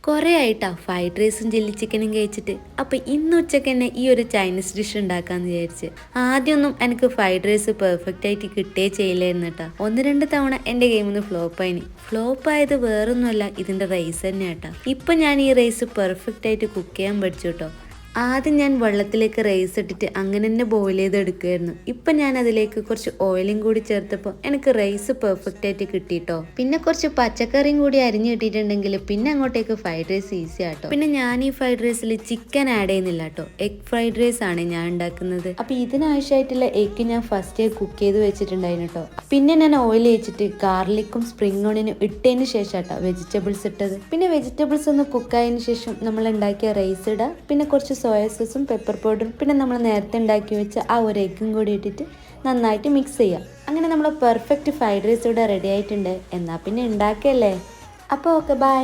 കുറേ ആയിട്ടാ ഫ്രൈഡ് റൈസും ചില്ലി ചിക്കനും കഴിച്ചിട്ട്. അപ്പോൾ ഇന്ന് ഉച്ചയ്ക്ക് തന്നെ ഈ ഒരു ചൈനീസ് ഡിഷ് ഉണ്ടാക്കാമെന്ന് വിചാരിച്ച്. ആദ്യമൊന്നും എനിക്ക് ഫ്രൈഡ് റൈസ് പെർഫെക്റ്റ് ആയിട്ട് കിട്ടേ ചെയ്യില്ലായിരുന്നു കേട്ടോ. ഒന്ന് രണ്ട് തവണ എൻ്റെ ഗെയിമിൽ നിന്ന് ഫ്ലോപ്പായത് വേറൊന്നുമല്ല, ഇതിൻ്റെ റൈസ് തന്നെ കേട്ടോ. ഇപ്പം ഞാൻ ഈ റൈസ് പെർഫെക്റ്റ് ആയിട്ട് കുക്ക് ചെയ്യാൻ പഠിച്ചു കേട്ടോ. ആദ്യം ഞാൻ വെള്ളത്തിലേക്ക് റൈസ് ഇട്ടിട്ട് അങ്ങനെ തന്നെ ബോയിൽ ചെയ്തെടുക്കുമായിരുന്നു. ഇപ്പം ഞാൻ അതിലേക്ക് കുറച്ച് ഓയിലും കൂടി ചേർത്തപ്പോൾ എനിക്ക് റൈസ് പെർഫെക്റ്റ് ആയിട്ട് കിട്ടിട്ടോ. പിന്നെ കുറച്ച് പച്ചക്കറിയും കൂടി അരിഞ്ഞു കിട്ടിയിട്ടുണ്ടെങ്കിൽ പിന്നെ അങ്ങോട്ടേക്ക് ഫ്രൈഡ് റൈസ് ഈസി ആട്ടോ. പിന്നെ ഞാൻ ഈ ഫ്രൈഡ് റൈസിൽ ചിക്കൻ ആഡ് ചെയ്യുന്നില്ല കേട്ടോ, എഗ് ഫ്രൈഡ് റൈസ് ആണ് ഞാൻ ഉണ്ടാക്കുന്നത്. അപ്പോൾ ഇതിനാവശ്യമായിട്ടുള്ള എഗ് ഞാൻ ഫസ്റ്റ് കുക്ക് ചെയ്ത് വെച്ചിട്ടുണ്ടായിരുന്നു കേട്ടോ. പിന്നെ ഞാൻ ഓയിൽ വെച്ചിട്ട് ഗാർലിക്കും സ്പ്രിംഗ് ഓണിയനും ഇട്ടതിന് ശേഷം കേട്ടോ വെജിറ്റബിൾസ് ഇട്ടത്. പിന്നെ വെജിറ്റബിൾസ് ഒന്ന് കുക്കായതിനു ശേഷം നമ്മൾ ഉണ്ടാക്കിയ റൈസ് ഇടുക. പിന്നെ കുറച്ച് സോയ സോസും പെപ്പർ പൗഡറും പിന്നെ നമ്മൾ നേരത്തെ ഉണ്ടാക്കി വെച്ച ആ ഒരു എഗ്ഗും കൂടി ഇട്ടിട്ട് നന്നായിട്ട് മിക്സ് ചെയ്യുക. അങ്ങനെ നമ്മൾ പെർഫെക്റ്റ് ഫ്രൈഡ് റൈസ് ഇവിടെ റെഡി ആയിട്ടുണ്ട്. എന്നാൽ പിന്നെ ഉണ്ടാക്കിയല്ലേ. അപ്പോൾ ഓക്കെ, ബൈ.